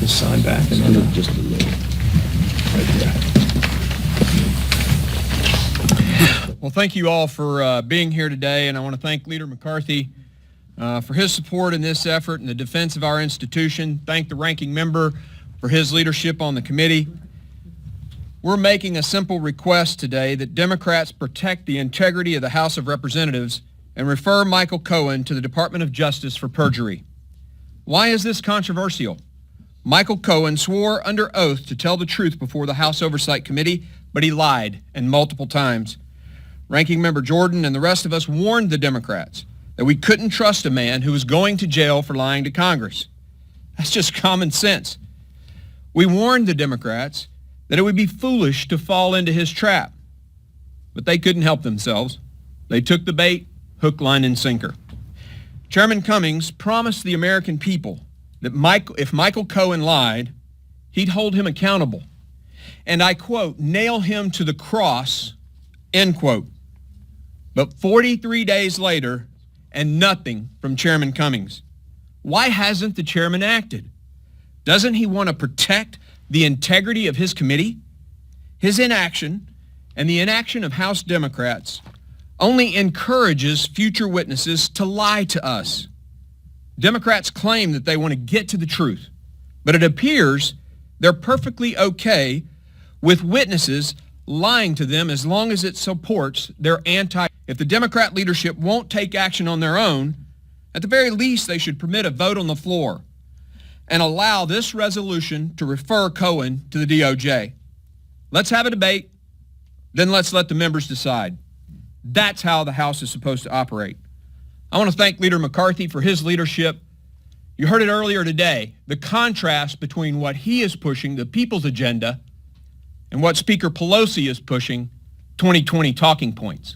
just sign back and then Just a little. right there. Well, thank you all for being here today, and I want to thank Leader McCarthy for his support in this effort in the defense of our institution. Thank the ranking member for his leadership on the committee. We're making a simple request today that Democrats protect the integrity of the House of Representatives and refer Michael Cohen to the Department of Justice for perjury. Why is this controversial? Michael Cohen swore under oath to tell the truth before the House Oversight Committee, but he lied, and multiple times. Ranking Member Jordan and the rest of us warned the Democrats that we couldn't trust a man who was going to jail for lying to Congress. That's just common sense. We warned the Democrats that it would be foolish to fall into his trap, but they couldn't help themselves. They took the bait, hook, line, and sinker. Chairman Cummings promised the American people that if Michael Cohen lied, he'd hold him accountable. And I quote, nail him to the cross, end quote. But 43 days later, and nothing from Chairman Cummings. Why hasn't the chairman acted? Doesn't he want to protect the integrity of his committee? His inaction and the inaction of House Democrats only encourages future witnesses to lie to us. Democrats claim that they want to get to the truth, but it appears they're perfectly okay with witnesses lying to them as long as it supports their If the Democrat leadership won't take action on their own, at the very least they should permit a vote on the floor and allow this resolution to refer Cohen to the DOJ. Let's have a debate, then let's let the members decide. That's how the House is supposed to operate. I want to thank Leader McCarthy for his leadership. You heard it earlier today, the contrast between what he is pushing, the people's agenda, and what Speaker Pelosi is pushing, 2020 talking points.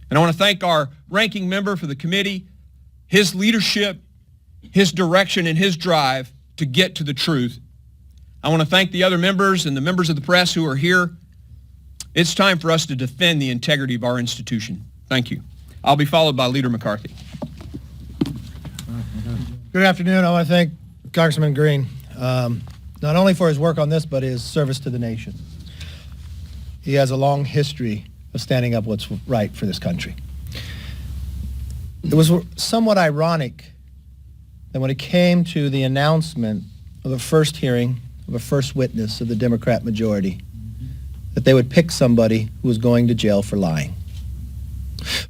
And I want to thank our ranking member for the committee, his leadership, his direction, and his drive to get to the truth. I want to thank the other members and the members of the press who are here. It's time for us to defend the integrity of our institution. Thank you. I'll be followed by Leader McCarthy. Good afternoon. I want to thank Congressman Green, not only for his work on this, but his service to the nation. He has a long history of standing up what's right for this country. It was somewhat ironic that when it came to the announcement of a first hearing of a first witness of the Democrat majority, that they would pick somebody who was going to jail for lying.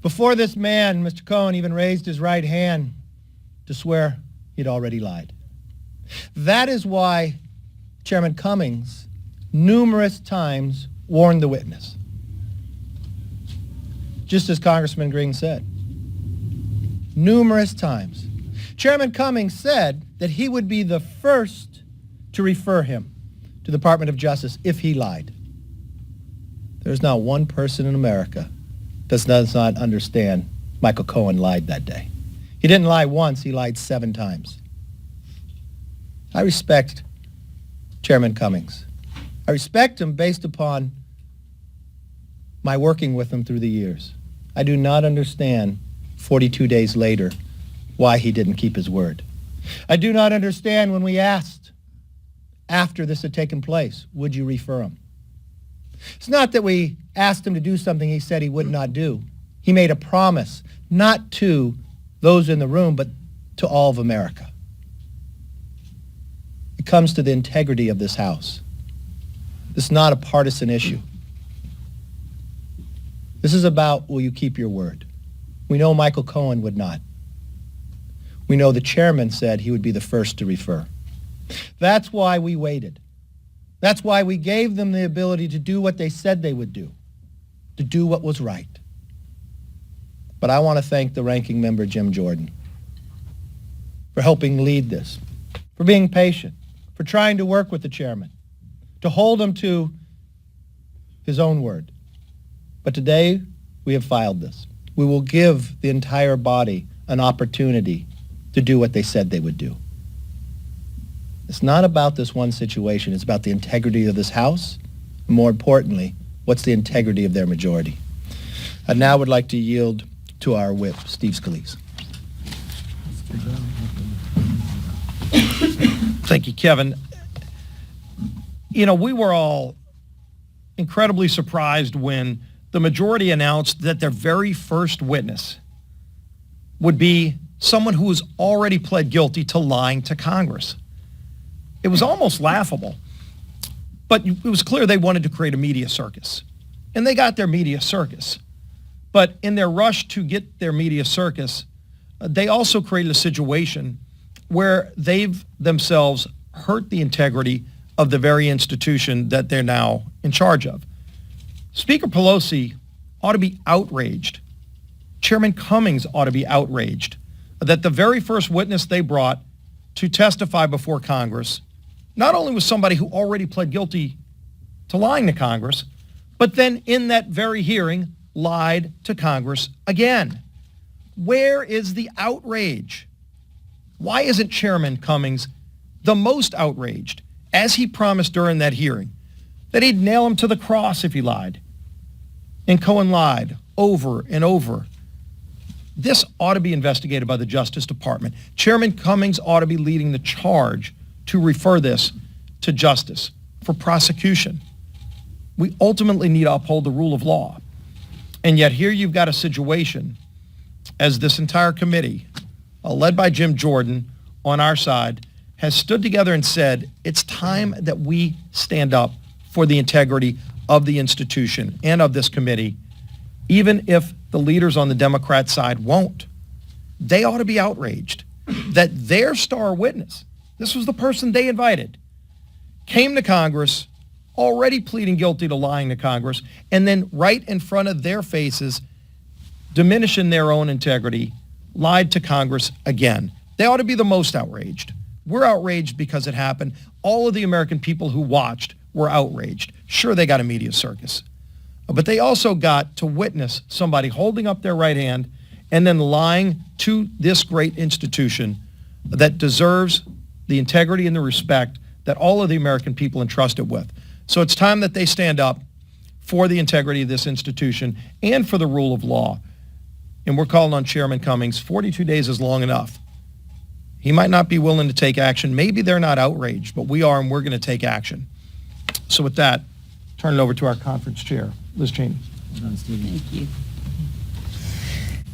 Before this man, Mr. Cohen, even raised his right hand to swear he'd already lied. That is why Chairman Cummings numerous times warned the witness. Just as Congressman Green said. Numerous times. Chairman Cummings said that he would be the first to refer him to the Department of Justice if he lied. There's not one person in America that does not understand Michael Cohen lied that day. He didn't lie once, he lied 7 times. I respect Chairman Cummings. I respect him based upon my working with him through the years. I do not understand 42 days later why he didn't keep his word. I do not understand when we asked after this had taken place, would you refer him? It's not that we asked him to do something he said he would not do. He made a promise, not to those in the room, but to all of America. It comes to the integrity of this House. This is not a partisan issue. This is about, will you keep your word? We know Michael Cohen would not. We know the chairman said he would be the first to refer. That's why we waited. That's why we gave them the ability to do what they said they would do, to do what was right. But I want to thank the ranking member, Jim Jordan, for helping lead this, for being patient, for trying to work with the chairman, to hold him to his own word. But today, we have filed this. We will give the entire body an opportunity to do what they said they would do. It's not about this one situation. It's about the integrity of this House, and more importantly, what's the integrity of their majority. I now would like to yield to our whip, Steve Scalise. Thank you, Kevin. We were all incredibly surprised when the majority announced that their very first witness would be someone who was already pled guilty to lying to Congress. It was almost laughable, but it was clear they wanted to create a media circus. And they got their media circus. But in their rush to get their media circus, they also created a situation where they've themselves hurt the integrity of the very institution that they're now in charge of. Speaker Pelosi ought to be outraged. Chairman Cummings ought to be outraged that the very first witness they brought to testify before Congress not only was somebody who already pled guilty to lying to Congress, but then in that very hearing lied to Congress again. Where is the outrage? Why isn't Chairman Cummings the most outraged, as he promised during that hearing, that he'd nail him to the cross if he lied? And Cohen lied over and over. This ought to be investigated by the Justice Department. Chairman Cummings ought to be leading the charge to refer this to justice for prosecution. We ultimately need to uphold the rule of law. And yet here you've got a situation as this entire committee, led by Jim Jordan on our side, has stood together and said, it's time that we stand up for the integrity of the institution and of this committee, even if the leaders on the Democrat side won't. They ought to be outraged that their star witness, this was the person they invited, came to Congress already pleading guilty to lying to Congress, and then right in front of their faces, diminishing their own integrity, lied to Congress again. They ought to be the most outraged. We're outraged because it happened. All of the American people who watched were outraged. Sure, they got a media circus, but they also got to witness somebody holding up their right hand and then lying to this great institution that deserves the integrity and the respect that all of the American people entrust it with. So it's time that they stand up for the integrity of this institution and for the rule of law. And we're calling on Chairman Cummings. 42 days is long enough. He might not be willing to take action. Maybe they're not outraged, but we are, and we're going to take action. So with that, turn it over to our conference chair, Liz Cheney. Thank you.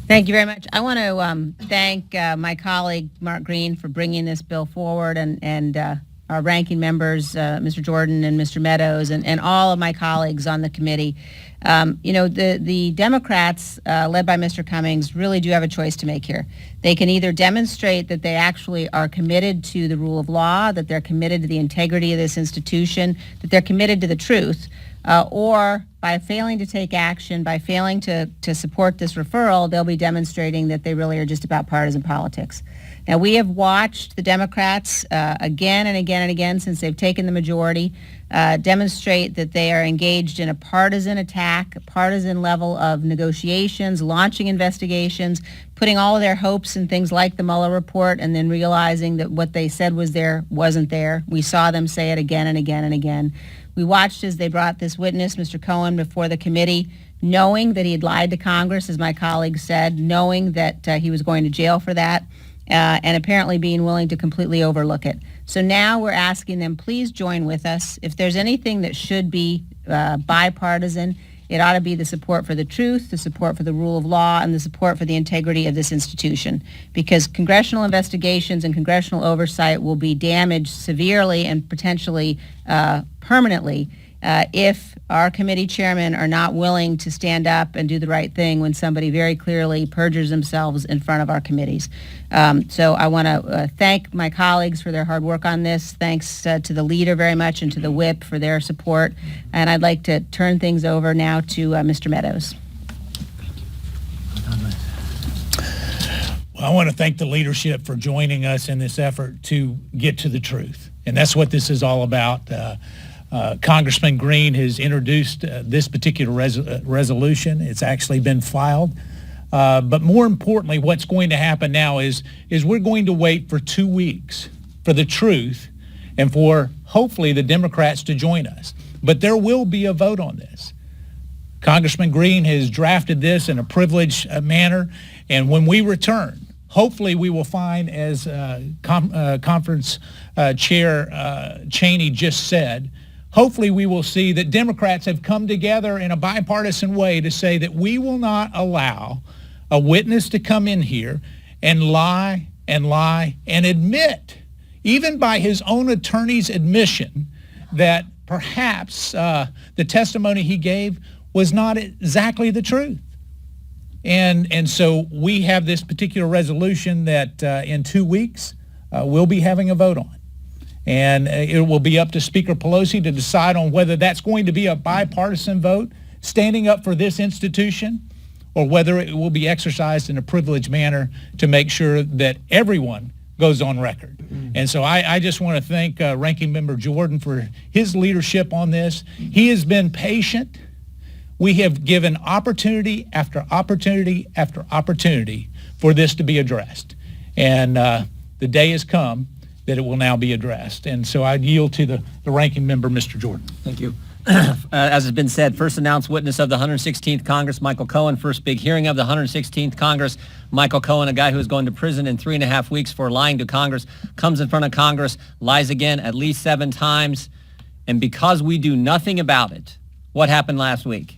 Thank you very much. I want to thank my colleague, Mark Green, for bringing this bill forward, and our ranking members, Mr. Jordan and Mr. Meadows, and all of my colleagues on the committee. The Democrats, led by Mr. Cummings, really do have a choice to make here. They can either demonstrate that they actually are committed to the rule of law, that they're committed to the integrity of this institution, that they're committed to the truth, or by failing to take action, by failing to support this referral, they'll be demonstrating that they really are just about partisan politics. Now, we have watched the Democrats again and again and again since they've taken the majority demonstrate that they are engaged in a partisan attack, a partisan level of negotiations, launching investigations, putting all of their hopes in things like the Mueller report, and then realizing that what they said was there wasn't there. We saw them say it again and again and again. We watched as they brought this witness, Mr. Cohen, before the committee, knowing that he had lied to Congress, as my colleague said, knowing that he was going to jail for that, and apparently being willing to completely overlook it. So now we're asking them, please join with us. If there's anything that should be bipartisan, it ought to be the support for the truth, the support for the rule of law, and the support for the integrity of this institution. Because congressional investigations and congressional oversight will be damaged severely and potentially permanently if our committee chairmen are not willing to stand up and do the right thing when somebody very clearly perjures themselves in front of our committees. So I want to thank my colleagues for their hard work on this. Thanks to the leader very much and to the whip for their support. And I'd like to turn things over now to Mr. Meadows. Well, I want to thank the leadership for joining us in this effort to get to the truth. And that's what this is all about. Congressman Green has introduced this particular resolution. It's actually been filed. But more importantly, what's going to happen now is we're going to wait for 2 weeks for the truth and for hopefully the Democrats to join us. But there will be a vote on this. Congressman Green has drafted this in a privileged manner. And when we return, hopefully we will find, as Conference Chair Cheney just said, hopefully we will see that Democrats have come together in a bipartisan way to say that we will not allow a witness to come in here and lie and admit, even by his own attorney's admission, that perhaps the testimony he gave was not exactly the truth. And so we have this particular resolution that in 2 weeks we'll be having a vote on. And it will be up to Speaker Pelosi to decide on whether that's going to be a bipartisan vote, standing up for this institution, or whether it will be exercised in a privileged manner to make sure that everyone goes on record. And so I just want to thank Ranking Member Jordan for his leadership on this. He has been patient. We have given opportunity after opportunity after opportunity for this to be addressed. And the day has come that it will now be addressed. And so I yield to the Ranking Member, Mr. Jordan. Thank you. As has been said, first announced witness of the 116th Congress, Michael Cohen. First big hearing of the 116th Congress, Michael Cohen, a guy who is going to prison in 3.5 weeks for lying to Congress, comes in front of Congress, lies again at least 7 times. And because we do nothing about it, what happened last week?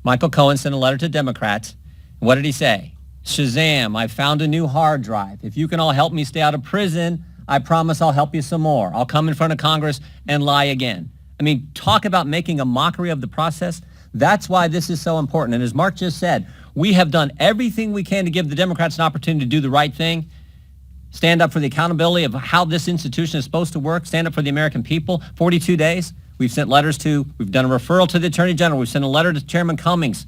Michael Cohen sent a letter to Democrats. What did he say? Shazam, I found a new hard drive. If you can all help me stay out of prison, I promise I'll help you some more. I'll come in front of Congress and lie again. I mean, talk about making a mockery of the process. That's why this is so important. And as Mark just said, we have done everything we can to give the Democrats an opportunity to do the right thing, stand up for the accountability of how this institution is supposed to work, stand up for the American people. 42 days. We've sent letters to, we've done a referral to the Attorney General. We've sent a letter to Chairman Cummings.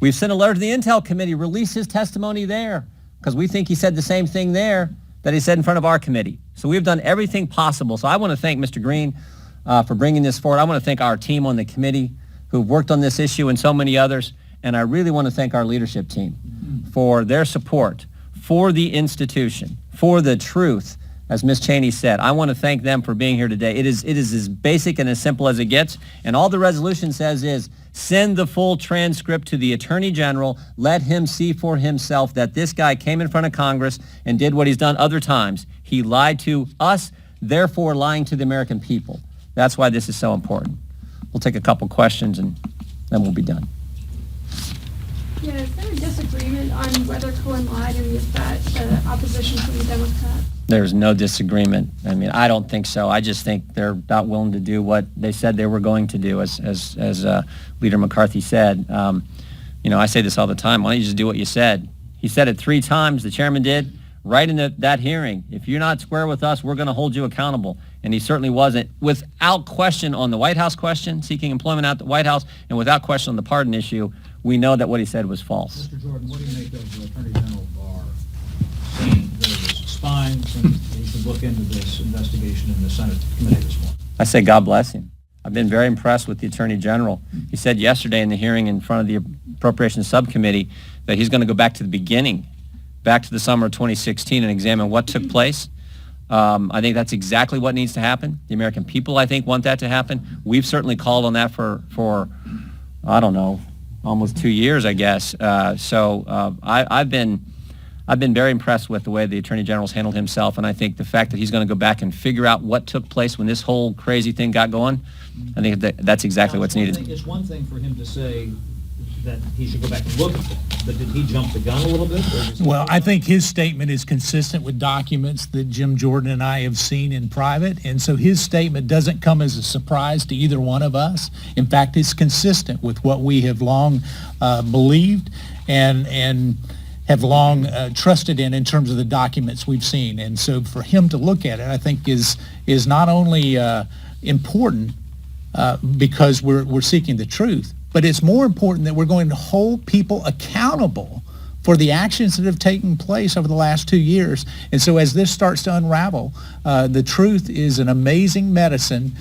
We've sent a letter to the Intel Committee, release his testimony there, because we think he said the same thing there that he said in front of our committee. So we've done everything possible. So I want to thank Mr. Green for bringing this forward. I want to thank our team on the committee who've worked on this issue and so many others. And I really want to thank our leadership team for their support for the institution, for the truth, as Ms. Cheney said. I want to thank them for being here today. It is as basic and as simple as it gets. And all the resolution says is send the full transcript to the Attorney General. Let him see for himself that this guy came in front of Congress and did what he's done other times. He lied to us, therefore lying to the American people. That's why this is so important. We'll take a couple questions and then we'll be done. Yeah, is there a disagreement on whether Cohen lied, and is that opposition from the Democrats? There's no disagreement. I mean, I don't think so. I just think they're not willing to do what they said they were going to do, as Leader McCarthy said. I say this all the time. Why don't you just do what you said? He said it 3 times, the chairman did, right in that hearing. If you're not square with us, we're going to hold you accountable. And he certainly wasn't. Without question on the White House question, seeking employment at the White House, and without question on the pardon issue, we know that what he said was false. Mr. Jordan, what do you make of the Attorney General Barr saying that it was spying and he should look into this investigation in the Senate committee this morning? I say God bless him. I've been very impressed with the Attorney General. He said yesterday in the hearing in front of the Appropriations Subcommittee that he's going to go back to the beginning, back to the summer of 2016 and examine what took place. I think that's exactly what needs to happen. The American people, I think, want that to happen. We've certainly called on that for I don't know, almost 2 years, I guess. I've been very impressed with the way the Attorney General's handled himself, and I think the fact that he's going to go back and figure out what took place when this whole crazy thing got going, I think that's exactly what's needed. It's one thing for him to say that he should go back and look at that, but did he jump the gun a little bit? Well, I think his statement is consistent with documents that Jim Jordan and I have seen in private, and so his statement doesn't come as a surprise to either one of us. In fact, it's consistent with what we have long believed and have long trusted in terms of the documents we've seen. And so for him to look at it, I think is not only important because we're seeking the truth, but it's more important that we're going to hold people accountable for the actions that have taken place over the last 2 years. And so as this starts to unravel, the truth is an amazing medicine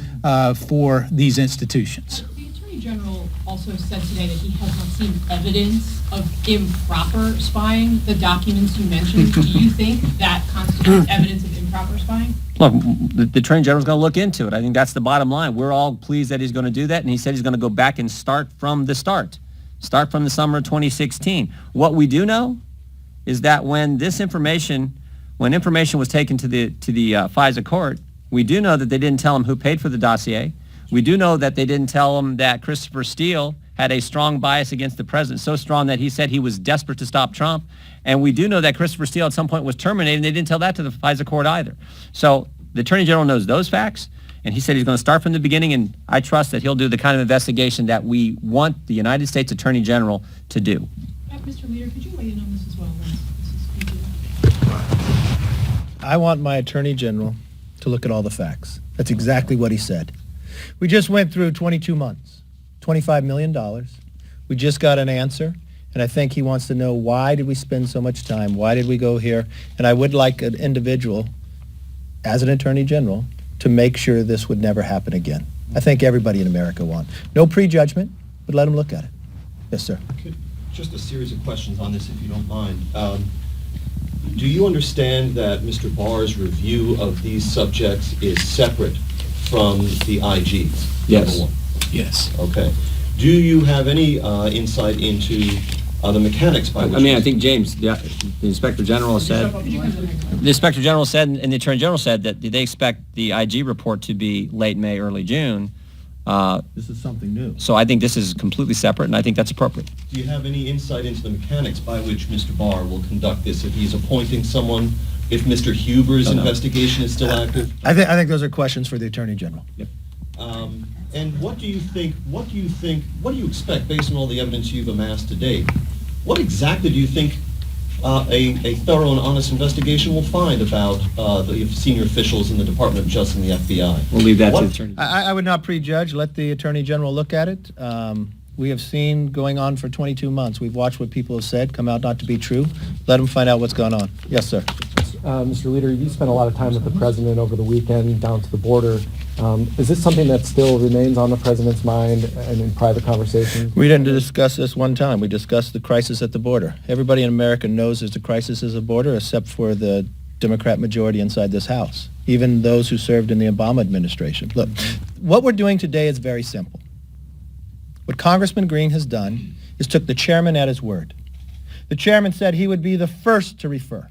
for these institutions. The Attorney General also said today that he has not seen evidence of improper spying. The documents you mentioned, do you think that constitutes evidence of improper spying? Look, the Attorney General's going to look into it. I think that's the bottom line. We're all pleased that he's going to do that, and he said he's going to go back and start from the start from the summer of 2016. What we do know is that when information was taken to the FISA court, we do know that they didn't tell him who paid for the dossier. We do know that they didn't tell him that Christopher Steele had a strong bias against the president, so strong that he said he was desperate to stop Trump. And we do know that Christopher Steele at some point was terminated, and they didn't tell that to the FISA court either. So the Attorney General knows those facts, and he said he's going to start from the beginning, and I trust that he'll do the kind of investigation that we want the United States Attorney General to do. Mr. Leader, could you weigh in on this as well? This is completed. I want my Attorney General to look at all the facts. That's exactly what he said. We just went through 22 months, $25 million. We just got an answer, and I think he wants to know, why did we spend so much time? Why did we go here? And I would like an individual, as an Attorney General, to make sure this would never happen again. I think everybody in America wants. No prejudgment, but let him look at it. Yes, sir. Just a series of questions on this, if you don't mind. Do you understand that Mr. Barr's review of these subjects is separate from the IG? Yes. Number one. Yes. Okay. Do you have any insight into the mechanics by which... I mean, I think James, the Inspector General said, and the Attorney General said that they expect the IG report to be late May, early June. This is something new. So I think this is completely separate, and I think that's appropriate. Do you have any insight into the mechanics by which Mr. Barr will conduct this? If he's appointing someone, if Mr. Huber's investigation is still active? I think those are questions for the Attorney General. Yep. And what do you expect, based on all the evidence you've amassed to date, what exactly do you think a thorough and honest investigation will find about the senior officials in the Department of Justice and the FBI? We'll leave that to the Attorney General. I would not prejudge. Let the Attorney General look at it. We have seen going on for 22 months. We've watched what people have said come out not to be true. Let them find out what's going on. Yes, sir. Mr. Leader, you spent a lot of time with the President over the weekend down to the border. Is this something that still remains on the President's mind and in private conversations? We didn't discuss this one time. We discussed the crisis at the border. Everybody in America knows there's a crisis at the border, except for the Democrat majority inside this House, even those who served in the Obama administration. Look, what we're doing today is very simple. What Congressman Green has done is took the chairman at his word. The chairman said he would be the first to refer.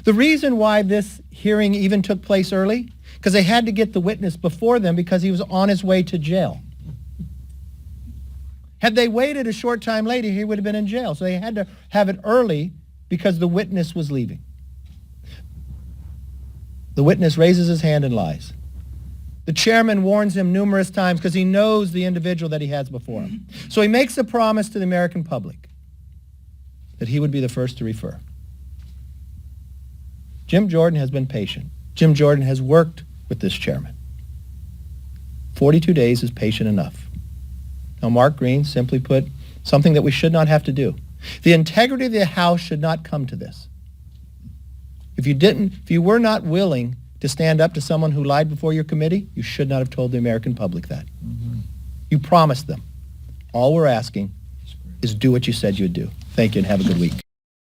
The reason why this hearing even took place early, because they had to get the witness before them because he was on his way to jail. Had they waited a short time later, he would have been in jail. So they had to have it early because the witness was leaving. The witness raises his hand and lies. The chairman warns him numerous times because he knows the individual that he has before him. So he makes a promise to the American public that he would be the first to refer. Jim Jordan has been patient. Jim Jordan has worked with this chairman. 42 days is patient enough. Now, Mark Green simply put something that we should not have to do. The integrity of the House should not come to this. If you were not willing to stand up to someone who lied before your committee, you should not have told the American public that. Mm-hmm. You promised them. All we're asking is do what you said you'd do. Thank you and have a good week.